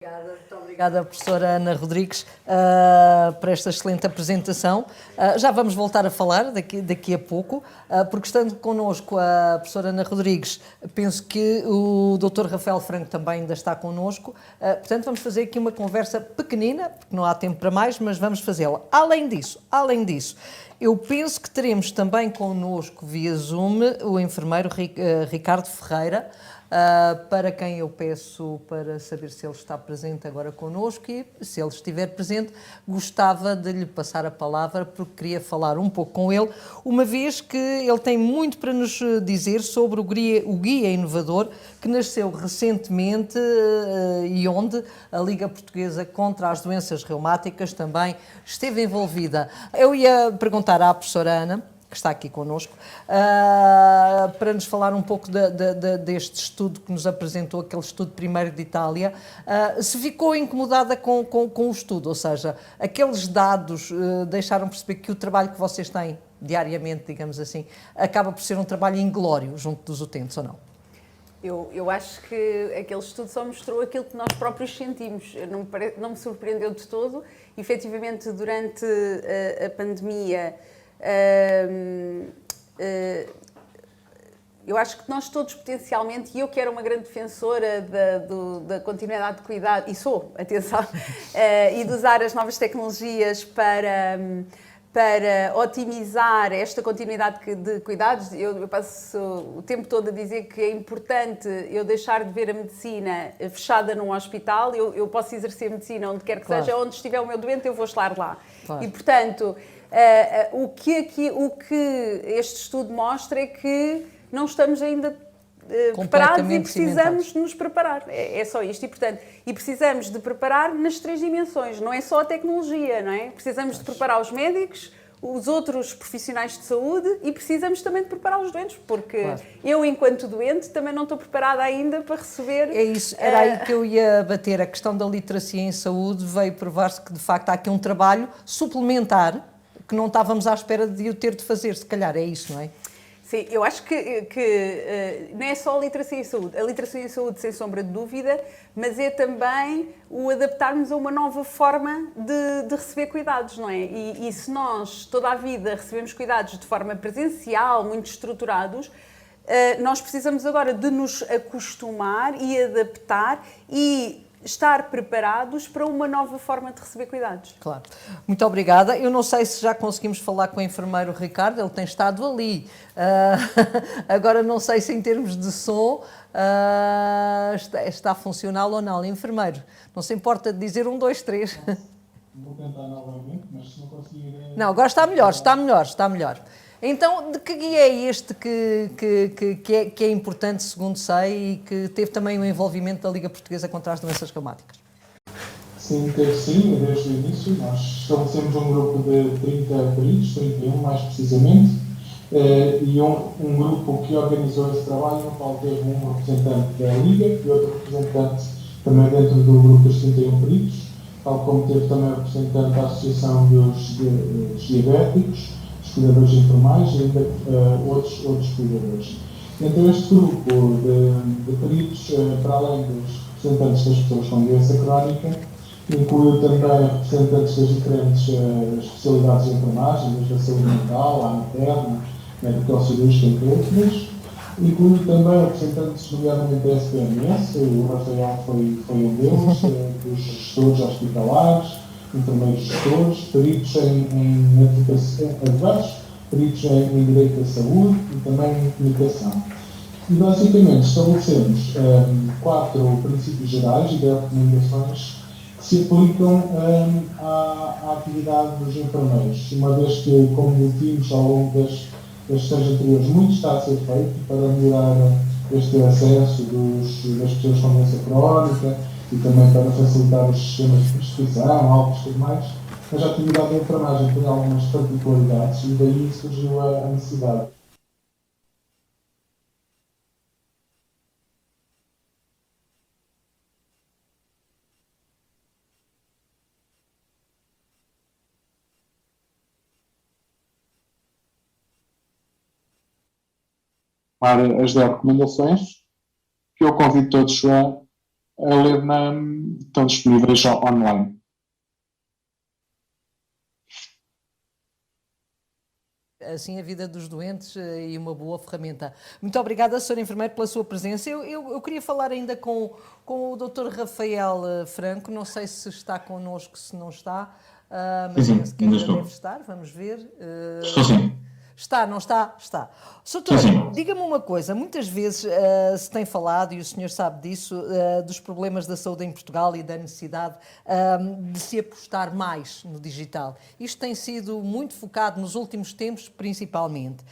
Muito obrigada, professora Ana Rodrigues, por esta excelente apresentação. Já vamos voltar a falar daqui a pouco, porque estando connosco a professora Ana Rodrigues, penso que o Dr. Rafael Franco também ainda está connosco. Portanto, vamos fazer aqui uma conversa pequenina, porque não há tempo para mais, mas vamos fazê-la. Além disso, eu penso que teremos também connosco, via Zoom, o enfermeiro Ricardo Ferreira, para quem eu peço para saber se ele está presente agora connosco, e se ele estiver presente, gostava de lhe passar a palavra, porque queria falar um pouco com ele, uma vez que ele tem muito para nos dizer sobre o guia inovador que nasceu recentemente e onde a Liga Portuguesa contra as Doenças Reumáticas também esteve envolvida. Eu ia perguntar à professora Ana, que está aqui connosco, para nos falar um pouco deste estudo que nos apresentou, aquele estudo primeiro de Itália, se ficou incomodada com o estudo, ou seja, aqueles dados deixaram perceber que o trabalho que vocês têm diariamente, digamos assim, acaba por ser um trabalho inglório junto dos utentes, ou não? Eu acho que aquele estudo só mostrou aquilo que nós próprios sentimos. Não me surpreendeu de todo. Efetivamente, durante a pandemia, eu acho que nós todos potencialmente, e eu que era uma grande defensora da continuidade de cuidado, e sou, atenção, e de usar as novas tecnologias para otimizar esta continuidade de cuidados. Eu passo o tempo todo a dizer que é importante eu deixar de ver a medicina fechada num hospital. Eu posso exercer medicina onde quer que seja, onde estiver o meu doente eu vou estar lá. Claro. E, portanto, o que este estudo mostra é que não estamos ainda preparados e precisamos nos preparar. É só isto. E, portanto, precisamos de preparar nas 3 dimensões. Não é só a tecnologia, não é? Precisamos de preparar os médicos, os outros profissionais de saúde, e precisamos também de preparar os doentes, porque eu, enquanto doente, também não estou preparada ainda para receber... É isso, era aí que eu ia bater. A questão da literacia em saúde veio provar-se que, de facto, há aqui um trabalho suplementar que não estávamos à espera de o ter de fazer, se calhar, é isso, não é? Sim, eu acho que não é só a literacia em saúde. A literacia em saúde, sem sombra de dúvida, mas é também o adaptarmos a uma nova forma de receber cuidados, não é? E se nós, toda a vida, recebemos cuidados de forma presencial, muito estruturados, nós precisamos agora de nos acostumar e adaptar e estar preparados para uma nova forma de receber cuidados. Claro. Muito obrigada. Eu não sei se já conseguimos falar com o enfermeiro Ricardo, ele tem estado ali. Agora não sei se em termos de som está funcional ou não. Enfermeiro, não se importa de dizer 1, 2, 3. Vou tentar novamente, mas se não conseguir... Não, agora está melhor. Então, de que guia é este que é importante, segundo sei, e que teve também o envolvimento da Liga Portuguesa contra as Doenças Reumáticas? Sim, desde o início. Nós estabelecemos um grupo de 30 peritos, 31 mais precisamente, e um grupo que organizou esse trabalho, no qual teve um representante da Liga e outro representante também dentro do grupo dos 31 peritos, tal como teve também o representante da Associação dos Diabéticos, cuidadores informais e ainda outros cuidadores. Então, este grupo de peritos, para além dos representantes das pessoas com doença crónica, incluiu também representantes das diferentes especialidades de enfermagem, desde a saúde mental, à materna, médico-cirúrgica, entre outros. Incluiu também representantes, nomeadamente da SPMS, o Rafael foi um deles, dos gestores hospitalares, enfermeiros gestores, peritos em advogados, peritos em direito da saúde e também em comunicação. E basicamente estabelecemos 4 princípios gerais e 10 recomendações que se aplicam à atividade dos enfermeiros, uma vez que, como vimos ao longo das sessões anteriores, muito está a ser feito para melhorar este acesso das pessoas com doença crónica, e também para facilitar os sistemas de prescrição, altos e tudo mais, mas a atividade da enfermagem tem algumas particularidades e daí surgiu a necessidade. Para as 10 recomendações, que eu convido todos estão disponíveis online. Assim a vida dos doentes e uma boa ferramenta. Muito obrigada, Sr. Enfermeiro, pela sua presença. Eu queria falar ainda com o Dr. Rafael Franco, não sei se está connosco, se não está, mas penso que ainda deve estar, vamos ver. Estou sim. Está, não está? Está. Doutor, diga-me uma coisa, muitas vezes se tem falado, e o senhor sabe disso, dos problemas da saúde em Portugal e da necessidade de se apostar mais no digital. Isto tem sido muito focado nos últimos tempos, principalmente.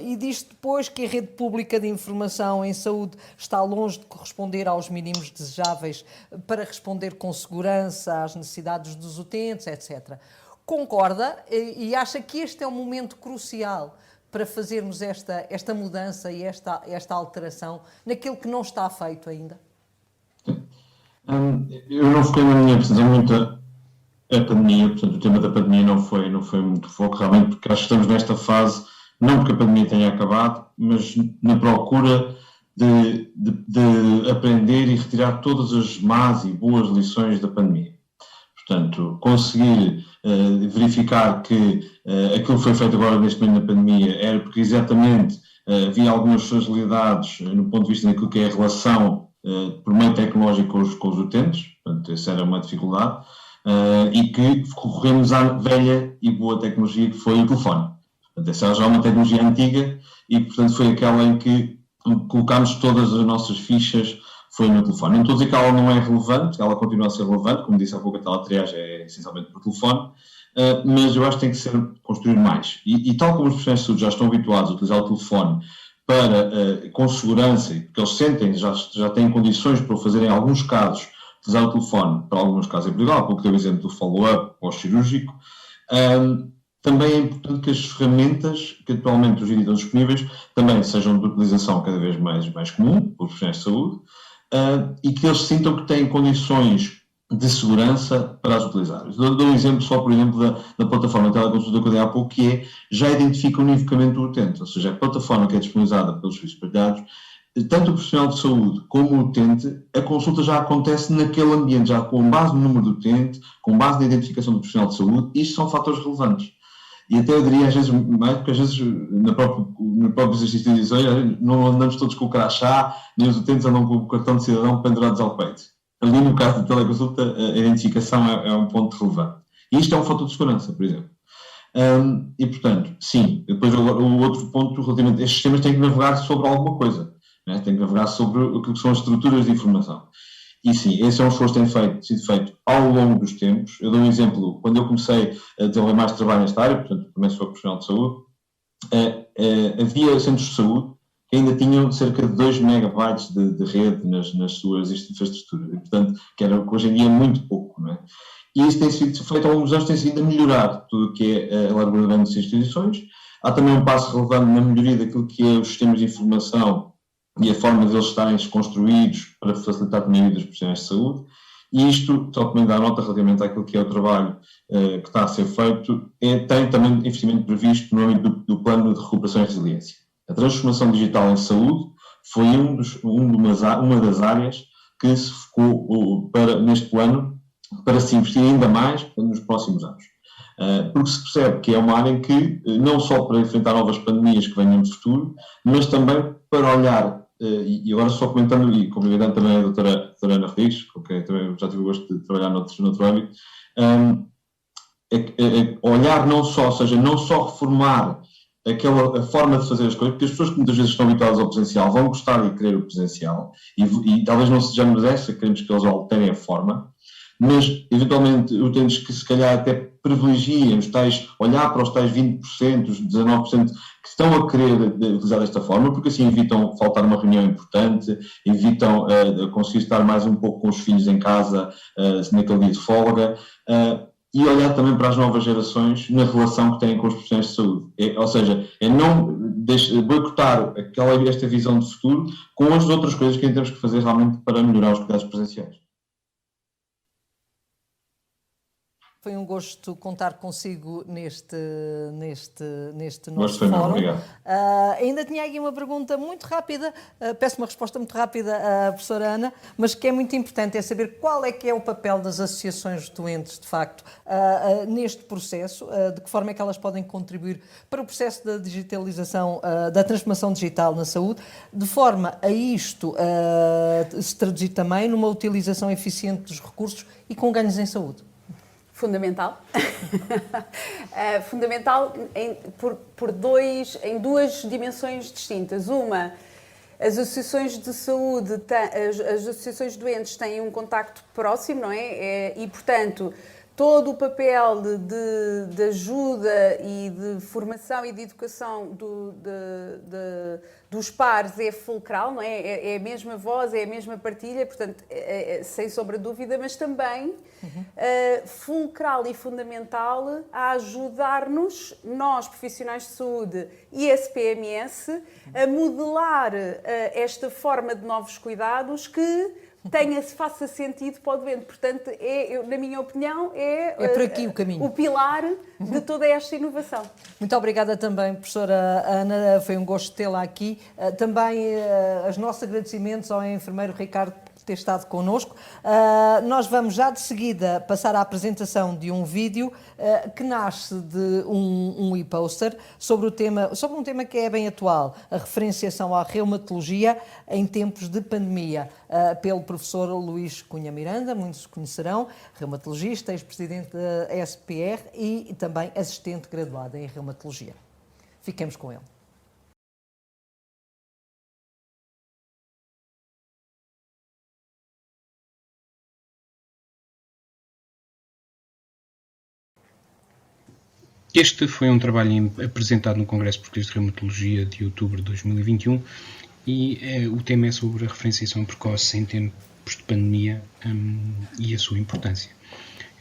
E diz depois que a rede pública de informação em saúde está longe de corresponder aos mínimos desejáveis para responder com segurança às necessidades dos utentes, etc. Concorda e acha que este é um momento crucial para fazermos esta mudança e esta alteração naquilo que não está feito ainda? Eu não foquei na minha presença muito a pandemia, portanto o tema da pandemia não foi muito foco realmente, porque acho que estamos nesta fase, não porque a pandemia tenha acabado, mas na procura de aprender e retirar todas as más e boas lições da pandemia. Portanto, conseguir verificar que aquilo que foi feito agora neste momento na pandemia era porque exatamente havia algumas fragilidades no ponto de vista daquilo que é a relação por meio tecnológico com os utentes, portanto, essa era uma dificuldade, e que recorremos à velha e boa tecnologia que foi o telefone. Portanto, essa já é uma tecnologia antiga e, portanto, foi aquela em que colocámos todas as nossas fichas foi no telefone. Não estou a dizer que ela não é relevante, ela continua a ser relevante, como disse há pouco, a teletriagem é essencialmente por telefone, mas eu acho que tem que ser construído mais. E tal como os profissionais de saúde já estão habituados a utilizar o telefone com segurança, porque eles sentem, já têm condições para o fazerem em alguns casos, utilizar o telefone, para alguns casos é perigoso, há pouco deu o exemplo do follow-up pós-cirúrgico, também é importante que as ferramentas que atualmente hoje estão disponíveis também sejam de utilização cada vez mais comum por profissionais de saúde, e que eles sintam que têm condições de segurança para as utilizar. Dou um exemplo só, por exemplo, da plataforma de teleconsulta que eu dei há pouco, que já identifica univocamente o utente, ou seja, a plataforma que é disponibilizada pelos serviços partilhados, tanto o profissional de saúde como o utente, a consulta já acontece naquele ambiente, já com base no número do utente, com base na identificação do profissional de saúde. Isto são fatores relevantes. E até eu diria às vezes mais, porque às vezes no próprio exercício de edição não andamos todos com o crachá, nem os utentes andam com o cartão de cidadão pendurados ao peito. Ali no caso da teleconsulta a identificação é um ponto relevante. E isto é um fator de segurança, por exemplo. E portanto, sim, depois o outro ponto relativamente estes sistemas têm que navegar sobre alguma coisa, né? Têm que navegar sobre o que são as estruturas de informação. E sim, esse é um esforço que tem sido feito ao longo dos tempos. Eu dou um exemplo, quando eu comecei a desenvolver mais trabalho nesta área, portanto, também sou profissional de saúde, havia centros de saúde que ainda tinham cerca de 2 megabytes de rede nas suas infraestruturas, e, portanto, que hoje em dia é muito pouco, não é? E isso tem sido feito ao longo dos anos, tem sido a melhorar tudo o que é a largura das instituições. Há também um passo relevante na melhoria daquilo que é os sistemas de informação e a forma de eles estarem construídos para facilitar também a vida dos profissionais de saúde. E isto, só também dar nota relativamente àquilo que é o trabalho que está a ser feito, tem também investimento previsto no âmbito do Plano de Recuperação e Resiliência. A transformação digital em saúde foi uma das áreas que se focou neste plano para se investir ainda mais nos próximos anos. Porque se percebe que é uma área em que, não só para enfrentar novas pandemias que venham no futuro, mas também para olhar, e agora só comentando e cumprimentando também a doutora Ana Rodrigues, com quem também já tive o gosto de trabalhar noutro âmbito, olhar não só, ou seja, não só reformar a forma de fazer as coisas, porque as pessoas que muitas vezes estão habituadas ao presencial vão gostar e querer o presencial, e talvez não sejamos essa, queremos que eles alterem a forma, mas eventualmente utentes que se calhar até privilegiem olhar para os tais 20%, os 19% que estão a querer utilizar desta forma, porque assim evitam faltar uma reunião importante, evitam conseguir estar mais um pouco com os filhos em casa naquele dia de folga, e olhar também para as novas gerações na relação que têm com os profissionais de saúde. Ou seja, não boicotar esta visão de futuro com as outras coisas que temos que fazer realmente para melhorar os cuidados presenciais. Foi um gosto contar consigo neste nosso Gosto foi meu, fórum. obrigado. Ainda tinha aqui uma pergunta muito rápida, peço uma resposta muito rápida à professora Ana, mas que é muito importante, é saber qual é que é o papel das associações de doentes, de facto, neste processo, de que forma é que elas podem contribuir para o processo da digitalização, da transformação digital na saúde, de forma a isto se traduzir também numa utilização eficiente dos recursos e com ganhos em saúde. Fundamental. Fundamental em duas dimensões distintas. Uma, as associações de saúde, as associações de doentes têm um contacto próximo, não é? E, portanto, todo o papel de ajuda e de formação e de educação dos pares é fulcral, não é? É a mesma voz, é a mesma partilha, portanto, sem sombra de dúvida, mas também fulcral e fundamental a ajudar-nos, nós profissionais de saúde e SPMS, a modelar esta forma de novos cuidados que faça sentido para o doente. Portanto, na minha opinião, é por aqui o caminho. O pilar de toda esta inovação. Muito obrigada também, professora Ana, foi um gosto tê-la aqui. Também os nossos agradecimentos ao enfermeiro Ricardo por ter estado connosco. Nós vamos já de seguida passar à apresentação de um vídeo que nasce de um e-poster sobre um tema que é bem atual, a referenciação à reumatologia em tempos de pandemia, pelo professor Luís Cunha Miranda, muitos conhecerão, reumatologista, ex-presidente da SPR e também assistente graduado em reumatologia. Fiquemos com ele. Este foi um trabalho apresentado no Congresso Português de Reumatologia de outubro de 2021 e o tema é sobre a referenciação precoce em tempos de pandemia e a sua importância.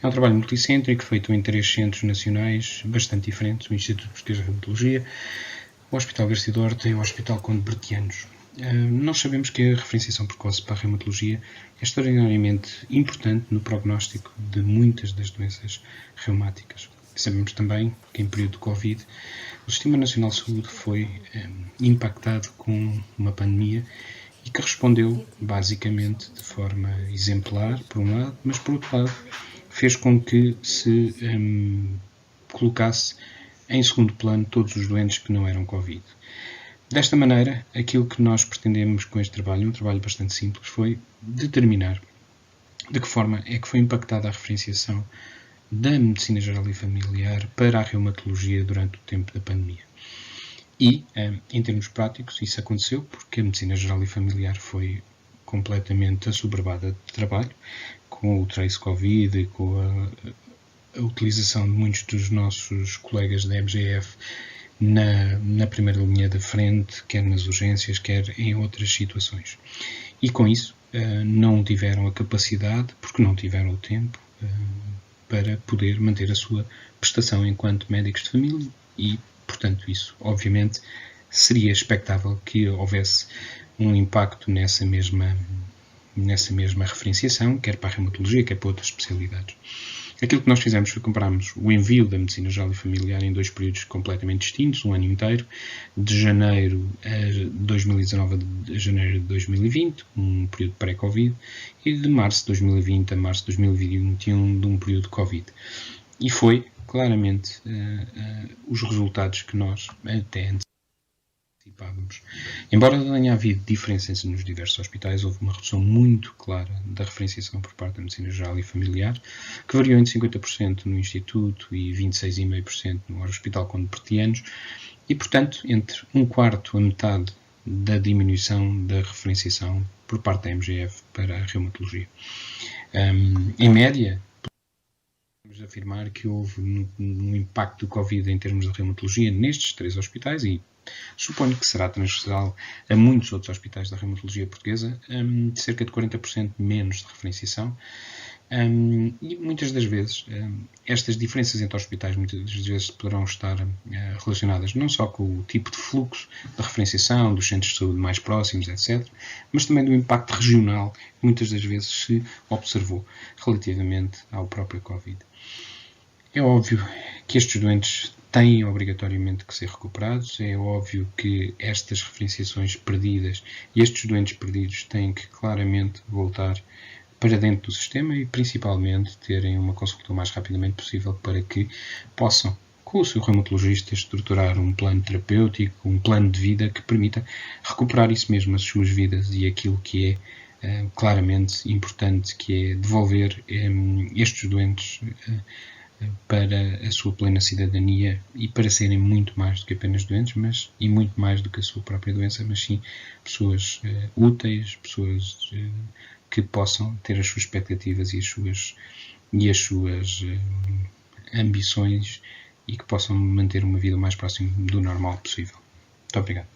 É um trabalho multicêntrico feito em 3 centros nacionais bastante diferentes, o Instituto Português de Reumatologia, o Hospital Garcia Dorta e o Hospital Conde Bertianos. Nós sabemos que a referenciação precoce para a reumatologia é extraordinariamente importante no prognóstico de muitas das doenças reumáticas. Sabemos também que em período de Covid o Sistema Nacional de Saúde foi impactado com uma pandemia e que respondeu basicamente de forma exemplar, por um lado, mas por outro lado fez com que se colocasse em segundo plano todos os doentes que não eram Covid. Desta maneira, aquilo que nós pretendemos com este trabalho, um trabalho bastante simples, foi determinar de que forma é que foi impactada a referenciação da medicina geral e familiar para a reumatologia durante o tempo da pandemia. E, em termos práticos, isso aconteceu porque a medicina geral e familiar foi completamente assoberbada de trabalho, com o Trace Covid e com a utilização de muitos dos nossos colegas da MGF na primeira linha da frente, quer nas urgências, quer em outras situações. E com isso não tiveram a capacidade, porque não tiveram o tempo, para poder manter a sua prestação enquanto médicos de família e, portanto, isso, obviamente, seria expectável que houvesse um impacto nessa mesma referenciação, quer para a reumatologia, quer para outras especialidades. Aquilo que nós fizemos foi compararmos o envio da medicina geral e familiar em 2 períodos completamente distintos, um ano inteiro, de janeiro de 2019 a janeiro de 2020, um período pré-Covid, e de março de 2020 a março de 2021, de um período Covid. E foi claramente os resultados que nós até antes participávamos. Embora tenha havido diferenças nos diversos hospitais, houve uma redução muito clara da referenciação por parte da medicina geral e familiar, que variou entre 50% no Instituto e 26,5% no Hospital Conde Bertianos, e, portanto, entre um quarto a metade da diminuição da referenciação por parte da MGF para a reumatologia. Em média, podemos afirmar que houve um impacto do Covid em termos de reumatologia nestes 3 hospitais e suponho que será transversal a muitos outros hospitais da reumatologia portuguesa, de cerca de 40% menos de referenciação. E muitas das vezes estas diferenças entre hospitais muitas das vezes poderão estar relacionadas não só com o tipo de fluxo da referenciação, dos centros de saúde mais próximos, etc., mas também do impacto regional que muitas das vezes se observou relativamente ao próprio Covid. É óbvio que estes doentes têm obrigatoriamente que ser recuperados, é óbvio que estas referenciações perdidas e estes doentes perdidos têm que claramente voltar para dentro do sistema e principalmente terem uma consulta o mais rapidamente possível para que possam, com o seu reumatologista, estruturar um plano terapêutico, um plano de vida que permita recuperar isso mesmo, as suas vidas e aquilo que é claramente importante, que é devolver estes doentes para a sua plena cidadania e para serem muito mais do que apenas doentes, e muito mais do que a sua própria doença, mas sim pessoas úteis, pessoas que possam ter as suas expectativas e as suas ambições e que possam manter uma vida o mais próximo do normal possível. Muito obrigado.